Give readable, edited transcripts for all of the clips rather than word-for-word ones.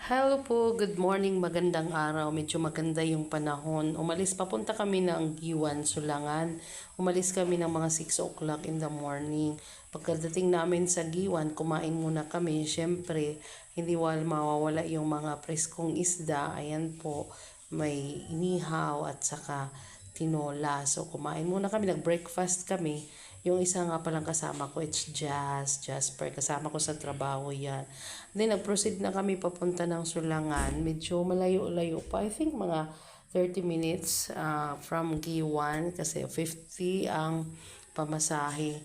Hello po, good morning, magandang araw. Medyo maganda yung panahon. Papunta kami ng Giwan, Sulangan. Umalis kami ng mga 6 o'clock in the morning. Pagkadating namin sa Giwan, kumain muna kami. Siyempre, hindi mawawala yung mga preskong isda. Ayan po, may inihaw at saka tinola. So, kumain muna kami, nag-breakfast kami. Yung isa nga palang kasama ko, it's Jasper. Kasama ko sa trabaho yan. Then, nag-proceed na kami papunta ng Sulangan. Medyo malayo-layo pa. I think mga 30 minutes from Giwan kasi 50 ang pamasahe.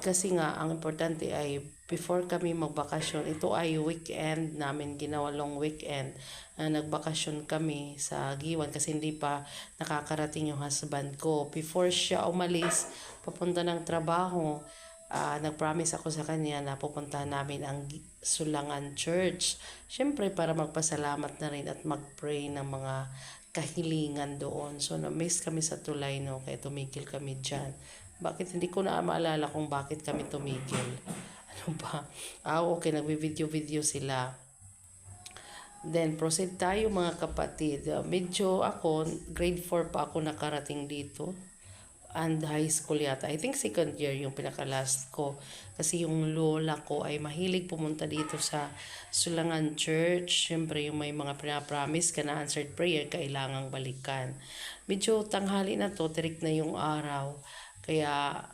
Kasi nga, ang importante ay before kami magbakasyon, ito ay weekend namin, ginawa long weekend. Nagbakasyon kami sa Giwan kasi hindi pa nakakarating yung husband ko. Before siya umalis, papunta ng trabaho, nag-promise ako sa kanya na pupuntahan namin ang Sulangan Church. Siyempre, para magpasalamat na rin at mag-pray ng mga kahilingan doon. So, na-miss kami sa tulay, no? Kaya tumigil kami dyan. Bakit? Hindi ko na maalala kung bakit kami tumigil. Ano ba? Okay, nagbi-video-video sila. Then, proceed tayo mga kapatid. Medyo ako, grade 4 pa ako nakarating dito. And high school yata. I think second year yung pinaka-last ko. Kasi yung lola ko ay mahilig pumunta dito sa Sulangan Church. Siyempre yung may mga pinapromise ka na answered prayer, kailangang balikan. Medyo tanghali na to, tirik na yung araw. Kaya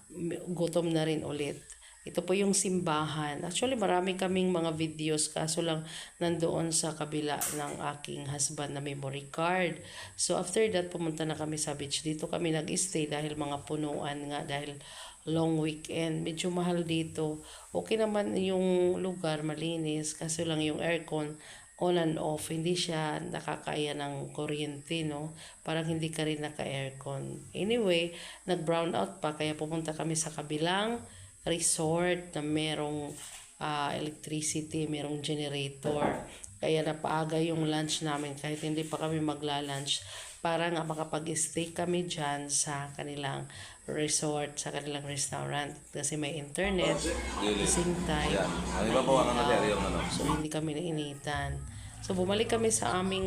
gutom na rin ulit. Ito po yung simbahan. Actually, marami kaming mga videos kaso lang nandoon sa kabila ng aking husband na memory card. So, after that, pumunta na kami sa beach. Dito kami nag-stay dahil mga punuan nga, dahil long weekend. Medyo mahal dito. Okay naman yung lugar, malinis. Kaso lang yung aircon, on and off. Hindi siya nakakaya ng kuryente, no? Parang hindi ka rin naka-aircon. Anyway, nag-brown out pa, kaya pumunta kami sa kabilang resort na merong electricity, merong generator. Kaya napaaga yung lunch namin kahit hindi pa kami magla-lunch para nga makapag-stay kami dyan sa kanilang resort, sa kanilang restaurant kasi may internet at the same time may ilaw. So hindi kami nainitan. So bumalik kami sa aming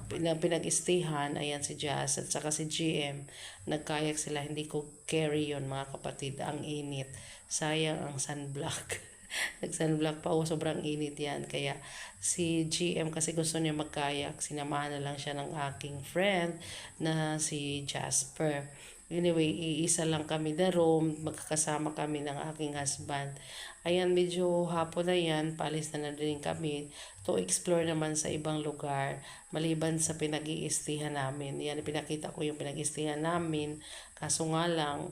pinag-stayhan. Ayan si Jazz at saka si GM. Nagkayak sila. Hindi ko carry yon mga kapatid. Ang init. Sayang ang sunblock. Nag-sunblock pa. Sobrang init yan. Kaya si GM kasi gusto niya magkayak. Sinamahan na lang siya ng aking friend na si Jasper. Anyway, iisa lang kami na room, magkakasama kami ng aking husband. Ayan, medyo hapon na yan, paalis na din kami to explore naman sa ibang lugar, maliban sa pinag-iistihan namin. Yan, pinakita ko yung pinag-iistihan namin, kaso nga lang,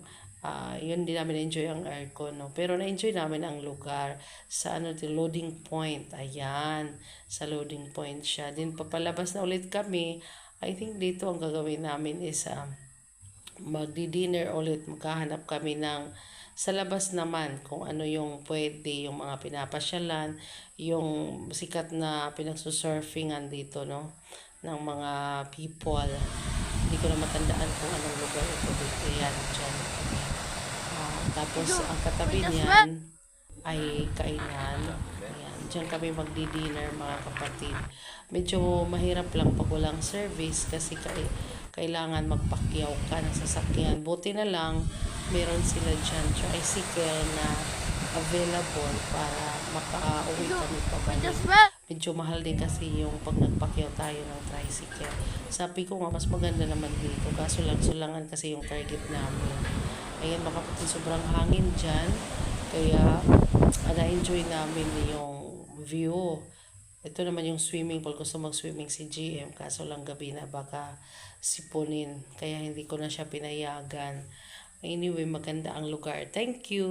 yun din namin enjoy ang aircon, no? Pero na-enjoy namin ang lugar sa loading point. Ayan, sa loading point siya. Din papalabas na ulit kami. I think dito ang gagawin namin is magdi-dinner ulit, maghahanap kami ng sa labas naman kung ano yung pwede, yung mga pinapasyalan, yung sikat na pinagsusurfingan dito, no, ng mga people. Hindi ko na matandaan kung anong lugar ito dito. Yan, dyan. Tapos ang katabi niyan ay kainan. Ayan, dyan kami magdi-dinner mga kapatid. Medyo mahirap lang pag walang service kasi kailangan magpakyaw ka ng sasakyan. Buti na lang, meron sila dyan tricycle na available para makauwi kami pabalik. Medyo mahal din kasi yung pag nagpakyaw tayo ng tricycle. Sabi ko nga, mas maganda naman dito. Kaso lang, Sulangan kasi yung target namin. Ayan, makapatid sobrang hangin dyan. Kaya, na-enjoy namin yung view. Ito naman yung swimming pool. Gusto mag-swimming si GM. Kaso lang gabi na baka sipunin. Kaya hindi ko na siya pinayagan. Anyway, maganda ang lugar. Thank you!